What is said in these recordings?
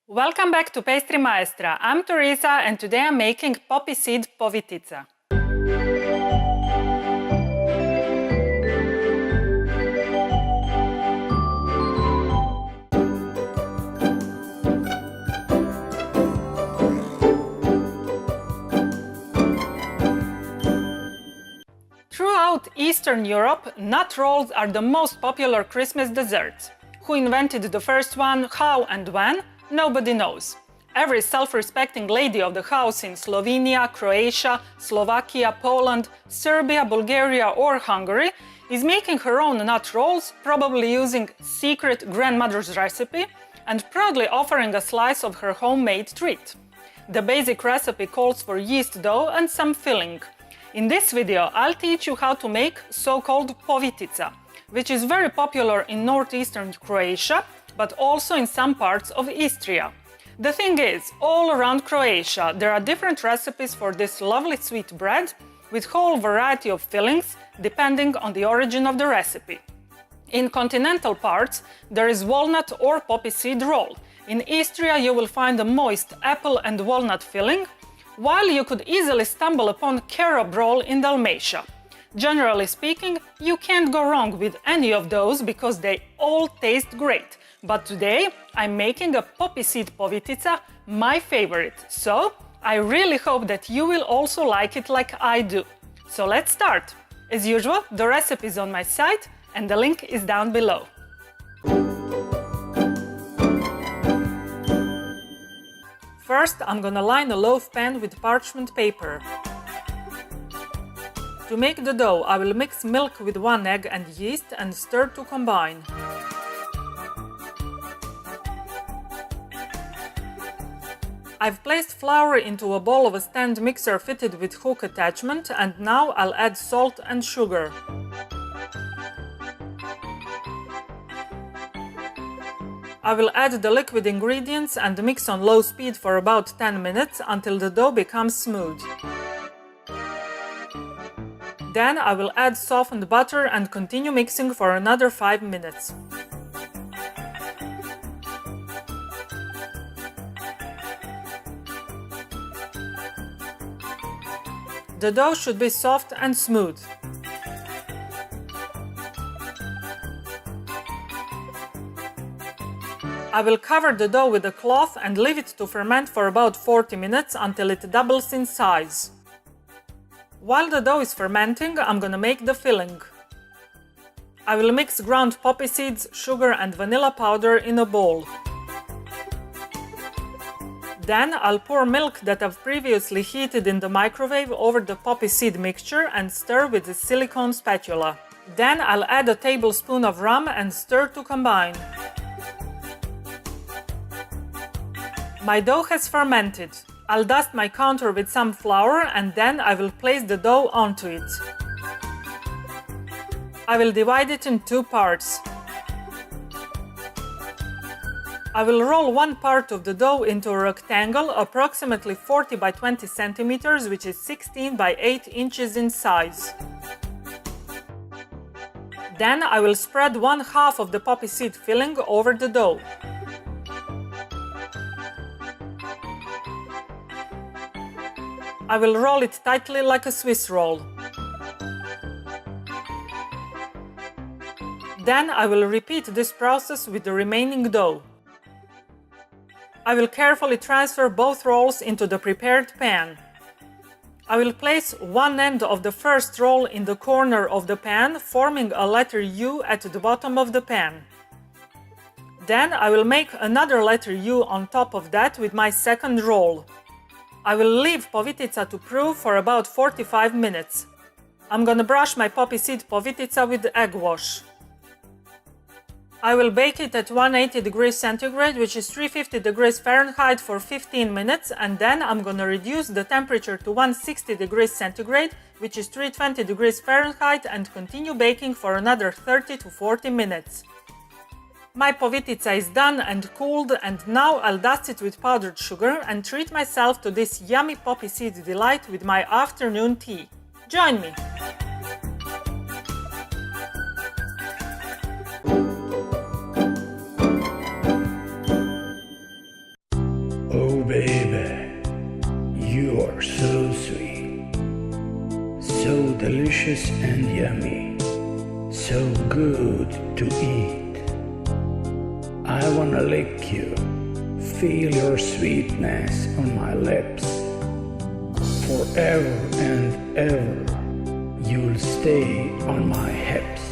Welcome back to Pastry Maestra. I'm Teresa and today I'm making poppy seed povitica. Throughout Eastern Europe, nut rolls are the most popular Christmas desserts. Who invented the first one, how and when? Nobody knows. Every self-respecting lady of the house in Slovenia, Croatia, Slovakia, Poland, Serbia, Bulgaria or Hungary is making her own nut rolls, probably using secret grandmother's recipe and proudly offering a slice of her homemade treat. The basic recipe calls for yeast dough and some filling. In this video, I'll teach you how to make so-called povitica, which is very popular in northeastern Croatia, but also in some parts of Istria. The thing is, all around Croatia there are different recipes for this lovely sweet bread with whole variety of fillings depending on the origin of the recipe. In continental parts there is walnut or poppy seed roll. In Istria you will find a moist apple and walnut filling, while you could easily stumble upon carob roll in Dalmatia. Generally speaking, you can't go wrong with any of those because they all taste great. But today I'm making a poppy seed povitica, my favorite. So I really hope that you will also like it like I do. So let's start. As usual, the recipe is on my site and the link is down below. First, I'm gonna line a loaf pan with parchment paper. To make the dough, I will mix milk with 1 egg and yeast and stir to combine. I've placed flour into a bowl of a stand mixer fitted with hook attachment and now I'll add salt and sugar. I will add the liquid ingredients and mix on low speed for about 10 minutes until the dough becomes smooth. Then I will add softened butter and continue mixing for another 5 minutes. The dough should be soft and smooth. I will cover the dough with a cloth and leave it to ferment for about 40 minutes until it doubles in size. While the dough is fermenting, I'm gonna make the filling. I will mix ground poppy seeds, sugar and vanilla powder in a bowl. Then I'll pour milk that I've previously heated in the microwave over the poppy seed mixture and stir with a silicone spatula. Then I'll add a tablespoon of rum and stir to combine. My dough has fermented. I'll dust my counter with some flour and then I will place the dough onto it. I will divide it in 2 parts. I will roll one part of the dough into a rectangle approximately 40 by 20 centimeters, which is 16 by 8 inches in size. Then I will spread 1/2 of the poppy seed filling over the dough. I will roll it tightly like a Swiss roll. Then I will repeat this process with the remaining dough. I will carefully transfer both rolls into the prepared pan. I will place one end of the first roll in the corner of the pan, forming a letter U at the bottom of the pan. Then I will make another letter U on top of that with my second roll. I will leave povitica to brew for about 45 minutes. I'm gonna brush my poppy seed povitica with egg wash. I will bake it at 180 degrees centigrade, which is 350 degrees Fahrenheit for 15 minutes, and then I'm gonna reduce the temperature to 160 degrees centigrade, which is 320 degrees Fahrenheit, and continue baking for another 30 to 40 minutes. My povitica is done and cooled, and now I'll dust it with powdered sugar and treat myself to this yummy poppy seed delight with my afternoon tea. Join me! Oh baby, you are so sweet, so delicious and yummy, so good to eat. I wanna lick you, feel your sweetness on my lips. Forever and ever, you'll stay on my hips.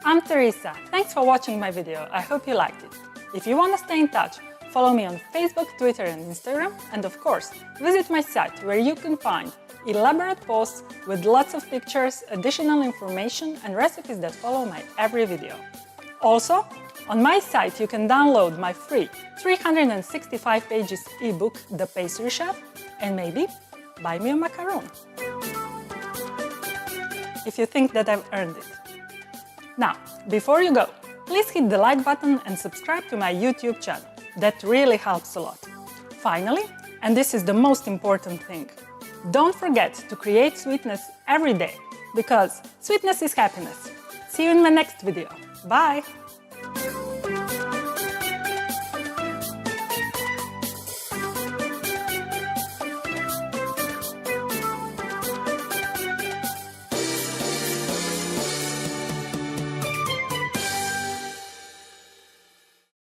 I'm Teresa. Thanks for watching my video. I hope you liked it. If you want to stay in touch, follow me on Facebook, Twitter and Instagram, and of course, visit my site where you can find elaborate posts with lots of pictures, additional information and recipes that follow my every video. Also, on my site you can download my free 365 pages ebook, The Pastry Chef, and maybe buy me a macaron if you think that I've earned it. Now, before you go, please hit the like button and subscribe to my YouTube channel. That really helps a lot. Finally, and this is the most important thing, don't forget to create sweetness every day, because sweetness is happiness. See you in my next video. Bye!